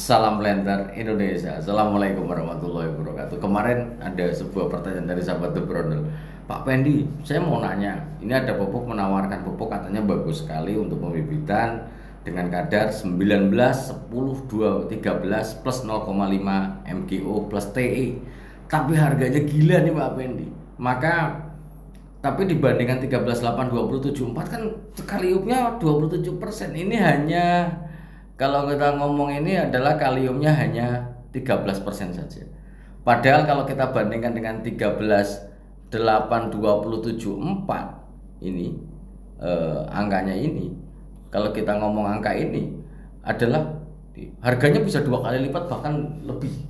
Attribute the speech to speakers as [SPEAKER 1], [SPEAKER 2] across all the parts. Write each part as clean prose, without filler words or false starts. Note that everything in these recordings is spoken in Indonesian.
[SPEAKER 1] Salam Lenter Indonesia. Assalamualaikum warahmatullahi wabarakatuh. Kemarin ada sebuah pertanyaan dari sahabat The Brondel. Pak Pendi, saya mau nanya, ini ada pupuk menawarkan pupuk katanya bagus sekali untuk pembibitan dengan kadar 19, 10, 2, 13 plus 0,5 MGO plus TE. Tapi harganya gila nih Pak Pendi. Tapi dibandingkan 13, 8, 20, 74 kan kaliumnya 27%. Ini hanya, kalau kita ngomong ini adalah kaliumnya hanya 13% saja. Padahal kalau kita bandingkan dengan 13, 8, 27, 4 ini angkanya ini, kalau kita ngomong angka ini adalah harganya bisa 2 kali lipat bahkan lebih.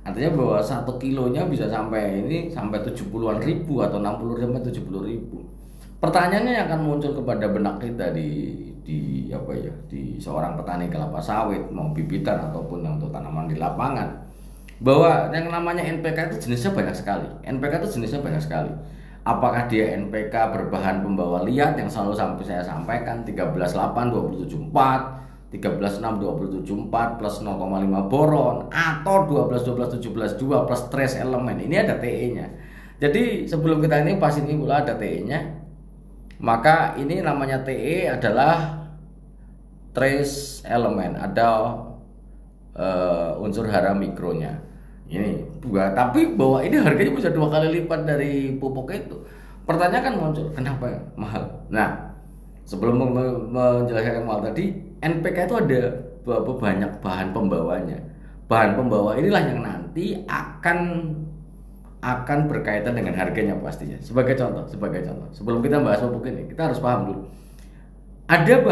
[SPEAKER 1] Artinya bahwa 1 kilonya bisa sampai 70-an ribu atau 60 sampai 70 ribu. Pertanyaannya yang akan muncul kepada benak kita di seorang petani kelapa sawit, mau bibitan ataupun untuk tanaman di lapangan, bahwa yang namanya NPK itu jenisnya banyak sekali. Apakah dia NPK berbahan pembawa liat yang selalu saya sampaikan 13,8, 27,4, 13,6, 27,4 plus 0,5 boron, atau 12, 17,2 plus trace elemen. Ini ada TE-nya. Jadi sebelum kita ini pas ini pula ada TE-nya. Maka ini namanya TE adalah trace elemen, ada unsur hara mikronya. Ini tapi bahwa ini harganya bisa 2 kali lipat dari pupuk itu. Pertanyaan kan muncul, kenapa ya mahal? Nah, sebelum menjelaskan mahal tadi, NPK itu ada banyak bahan pembawanya. Bahan pembawa inilah yang nanti akan berkaitan dengan harganya pastinya. Sebagai contoh, sebelum kita bahas pupuk ini, kita harus paham dulu. Ada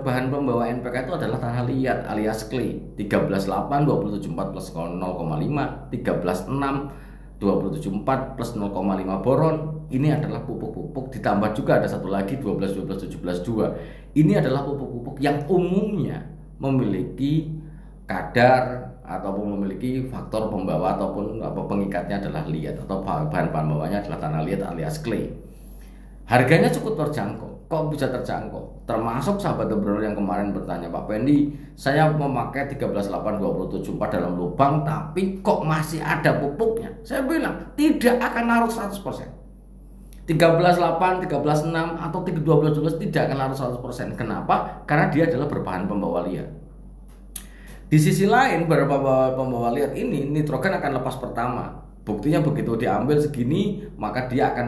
[SPEAKER 1] bahan pembawa NPK itu adalah tanah liat alias clay. 13,8, 27,4 plus 0,5, 13,6, 27,4 plus 0,5 boron. Ini adalah pupuk-pupuk, ditambah juga ada satu lagi 12, 17,2. Ini adalah pupuk-pupuk yang umumnya memiliki kadar ataupun memiliki faktor pembawa ataupun pengikatnya adalah liat, atau bahan pembawanya adalah tanah liat alias clay. Harganya cukup terjangkau. Kok bisa terjangkau? Termasuk sahabat The Brondel yang kemarin bertanya, Pak Pendi, saya memakai 13,8, 27,4 dalam lubang, tapi kok masih ada pupuknya? Saya bilang tidak akan larut 100%. 13,8, 13,6 atau 12 tidak akan larut 100%. Kenapa? Karena dia adalah berbahan pembawa liat. Di sisi lain, beberapa pembawa liat ini nitrogen akan lepas pertama. Buktinya begitu diambil segini, maka dia akan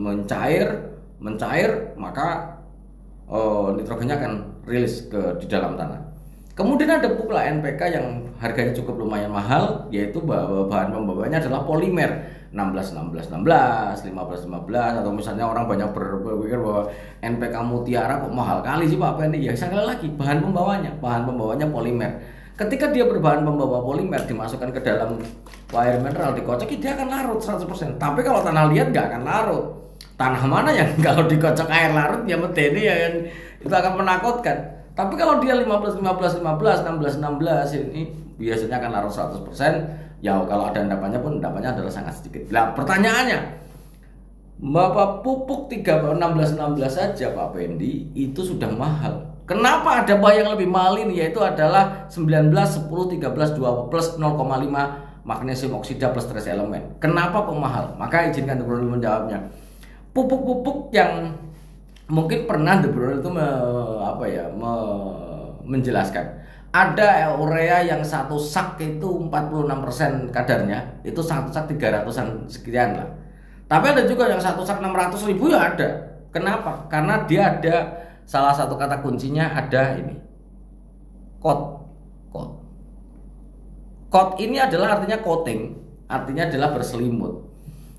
[SPEAKER 1] mencair, maka nitrogennya akan rilis di dalam tanah. Kemudian ada pula NPK yang harganya cukup lumayan mahal, yaitu bahan pembawanya adalah polimer. 16, 16, 16, 15, 15, atau misalnya orang banyak berpikir bahwa NPK Mutiara kok mahal kali sih Pak Pendi. Ya sekali lagi, bahan pembawanya polimer. Ketika dia berbahan pembawa polimer, dimasukkan ke dalam air mineral, dikocok, dia akan larut 100%. Tapi kalau tanah liat nggak akan larut. Tanah mana yang kalau dikocok air larut ya medeni ya kan, itu akan menakutkan. Tapi kalau dia 15, 15, 15, 16, 16 ini biasanya akan larut 100%. Ya kalau ada endapannya pun endapannya adalah sangat sedikit. Nah pertanyaannya, Bapak pupuk 16, 16 saja Pak Pendi itu sudah mahal. Kenapa ada bahan yang lebih mahal ini, yaitu adalah 19, 10, 13, 2 plus 0,5 magnesium oksida plus trace elemen. Kenapa kok mahal? Maka izinkan The Brondel menjawabnya. Pupuk-pupuk yang mungkin pernah The Brondel itu menjelaskan. Ada urea yang satu sak itu 46% kadarnya, itu satu sak 300-an sekian lah. Tapi ada juga yang satu sak 600.000 ya ada. Kenapa? Karena dia ada salah satu kata kuncinya ada ini. Coat. Coat ini adalah artinya coating, artinya adalah berselimut.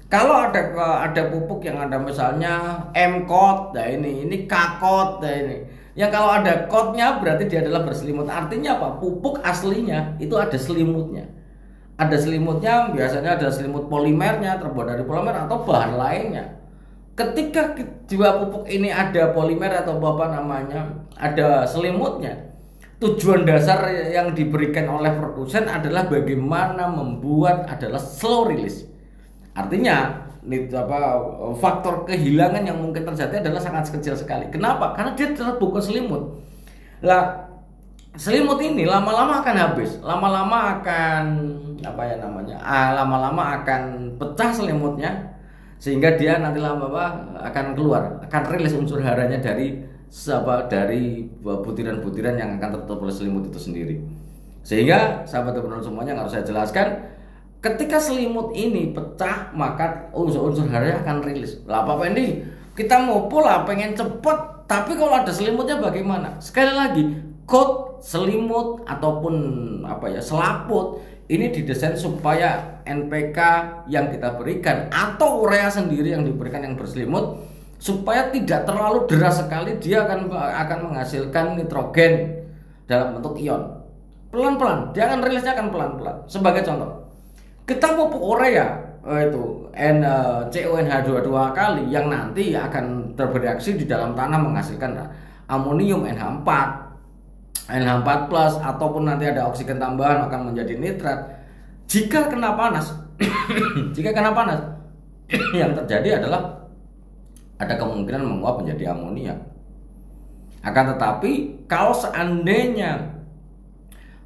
[SPEAKER 1] Kalau ada pupuk yang ada misalnya M-coat, nah ini K-coat, nah ini. Yang kalau ada coatnya berarti dia adalah berselimut. Artinya apa? Pupuk aslinya itu ada selimutnya. Ada selimutnya, biasanya ada selimut polimernya, terbuat dari polimer atau bahan lainnya. Ketika dua pupuk ini ada polimer atau ada selimutnya, tujuan dasar yang diberikan oleh produsen adalah bagaimana membuat adalah slow release. Artinya faktor kehilangan yang mungkin terjadi adalah sangat kecil sekali. Kenapa? Karena dia terbuka selimut. Lah selimut ini lama-lama akan habis, lama-lama akan apa ya namanya, lama-lama akan pecah selimutnya, sehingga dia nanti lama-lama akan keluar, akan rilis unsur haranya dari butiran-butiran yang akan tertutup oleh selimut itu sendiri. Sehingga sahabat entrepreneur semuanya yang harus saya jelaskan, ketika selimut ini pecah maka unsur-unsur haranya akan rilis. Lah Pak Pendi, kita mau pola pengen cepet, tapi kalau ada selimutnya bagaimana? Sekali lagi, coat, selimut ataupun selaput ini didesain supaya NPK yang kita berikan atau urea sendiri yang diberikan yang berselimut supaya tidak terlalu deras sekali, dia akan menghasilkan nitrogen dalam bentuk ion. Pelan-pelan, dia akan rilisnya akan pelan-pelan. Sebagai contoh, kita pupuk urea itu CONH2 dua kali yang nanti akan bereaksi di dalam tanah menghasilkan amonium NH4 plus, ataupun nanti ada oksigen tambahan akan menjadi nitrat. Jika kena panas yang terjadi adalah ada kemungkinan menguap menjadi amonia. Akan tetapi kalau seandainya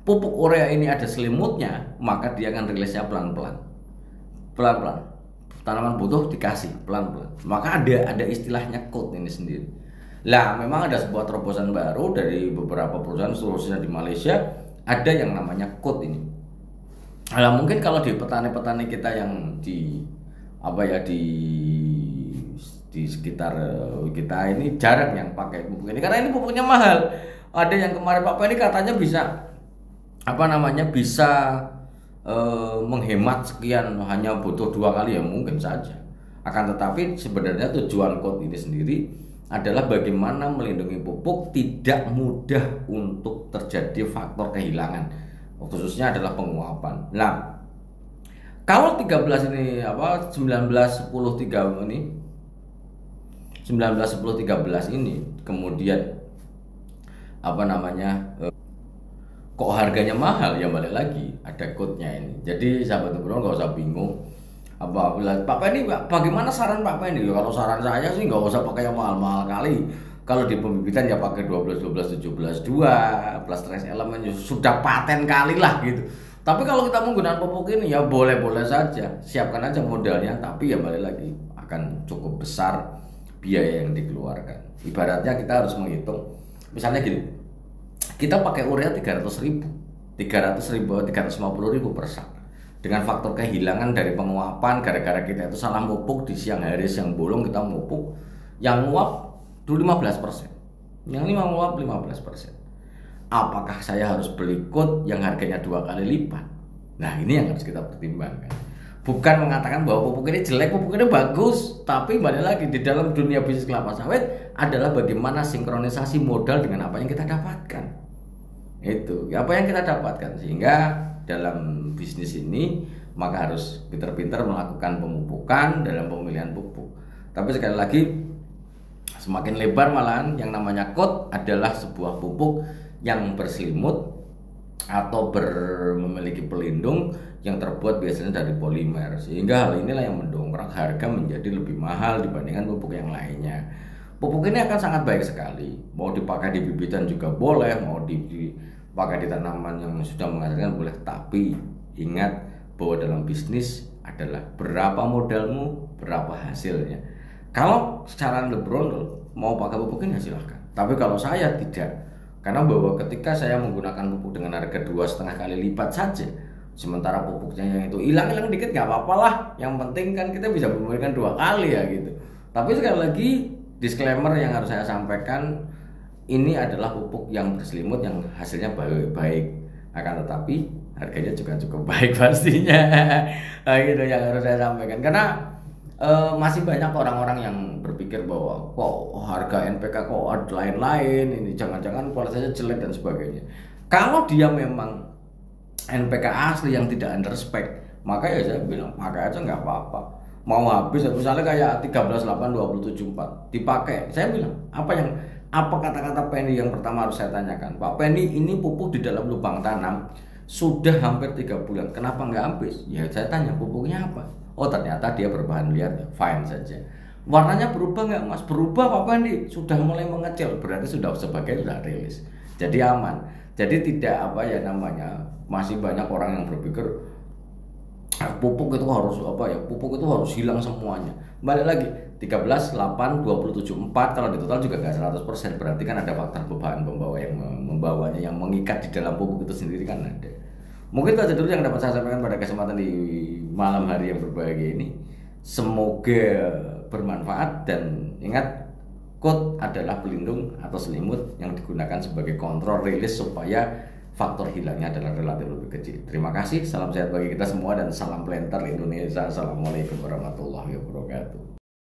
[SPEAKER 1] pupuk urea ini ada selimutnya, maka dia akan rilisnya pelan-pelan. Tanaman butuh dikasih pelan-pelan. Maka ada istilahnya coat ini sendiri. Lah memang ada sebuah terobosan baru dari beberapa perusahaan khususnya di Malaysia, ada yang namanya coat ini. Lah mungkin kalau di petani-petani kita yang di sekitar kita ini jarang yang pakai pupuk ini karena ini pupuknya mahal. Ada yang kemarin Pak Penny katanya bisa menghemat sekian, hanya butuh 2 kali ya mungkin saja. Akan tetapi sebenarnya tujuan coat ini sendiri adalah bagaimana melindungi pupuk tidak mudah untuk terjadi faktor kehilangan, khususnya adalah penguapan. Nah, kalau 13 ini 19 ini kemudian kok harganya mahal, ya balik lagi ada coatnya ini. Jadi sahabat entrepreneur nggak usah bingung. Pak Penny, bagaimana saran Pak Penny? Kalau saran saya sih nggak usah pakai yang mahal-mahal kali. Kalau di pembibitan ya pakai 12, 12, 17, 2 plus trace elemen sudah paten kali lah gitu. Tapi kalau kita menggunakan pupuk ini ya boleh-boleh saja, siapkan aja modalnya. Tapi ya balik lagi akan cukup besar biaya yang dikeluarkan. Ibaratnya kita harus menghitung, misalnya gini, kita pakai urea 350.000 per sak. Dengan faktor kehilangan dari penguapan gara-gara kita itu salah pupuk di siang hari, siang bolong kita pupuk, yang nguap 15%, yang nguap 15%. Apakah saya harus beli coat yang harganya 2 kali lipat? Nah ini yang harus kita pertimbangkan. Bukan mengatakan bahwa pupuk ini jelek, pupuk ini bagus, tapi balik lagi di dalam dunia bisnis kelapa sawit adalah bagaimana sinkronisasi modal dengan apa yang kita dapatkan. Itu apa yang kita dapatkan, sehingga dalam bisnis ini maka harus pintar-pintar melakukan pemupukan dalam pemilihan pupuk. Tapi sekali lagi semakin lebar malahan yang namanya coat adalah sebuah pupuk yang berselimut atau memiliki pelindung yang terbuat biasanya dari polimer, sehingga hal inilah yang mendongkrak harga menjadi lebih mahal dibandingkan pupuk yang lainnya. Pupuk ini akan sangat baik sekali, mau dipakai di bibitan juga boleh, mau dipakai di tanaman yang sudah menghasilkan boleh. Tapi ingat bahwa dalam bisnis adalah berapa modalmu, berapa hasilnya. Kalau secara entrepreneur mau pakai pupuk ini silahkan, tapi kalau saya tidak, karena bahwa ketika saya menggunakan pupuk dengan harga 2,5 kali lipat saja, sementara pupuknya yang itu hilang dikit nggak apa-apa lah, yang penting kan kita bisa memberikan 2 kali ya gitu. Tapi sekali lagi disclaimer yang harus saya sampaikan, ini adalah pupuk yang berselimut yang hasilnya baik, akan tetapi harganya juga cukup baik pastinya. Nah, itu yang harus saya sampaikan, karena masih banyak orang-orang yang berpikir bahwa kok harga NPK kok ada lain-lain, ini jangan-jangan kualitasnya jelek dan sebagainya. Kalau dia memang NPK asli yang tidak under spec, maka ya saya bilang pakai aja nggak apa-apa. Mau habis misalnya kayak 13,8,27,4 dipakai, saya bilang apa kata-kata Penny yang pertama harus saya tanyakan, Pak Penny, ini pupuk di dalam lubang tanam sudah hampir 3 bulan, kenapa nggak habis? Ya saya tanya pupuknya apa? Oh ternyata dia berbahan liar, fine saja. Warnanya berubah nggak Mas? Berubah Pak Penny, sudah mulai mengecil, berarti sudah rilis, jadi aman. Jadi tidak apa ya namanya, masih banyak orang yang berpikir pupuk itu harus apa ya, pupuk itu harus hilang semuanya. Balik lagi 13, 8, 27, 4 kalau di total juga nggak 100%, berarti kan ada faktor beban pembawa yang membawanya, yang mengikat di dalam pupuk itu sendiri kan ada. Mungkin itu aja dulu yang dapat saya sampaikan pada kesempatan di malam hari yang berbahagia ini. Semoga bermanfaat, dan ingat, coat adalah pelindung atau selimut yang digunakan sebagai kontrol rilis supaya faktor hilangnya adalah relatif lebih kecil. Terima kasih, salam sehat bagi kita semua dan salam planter Indonesia. Assalamualaikum warahmatullahi wabarakatuh.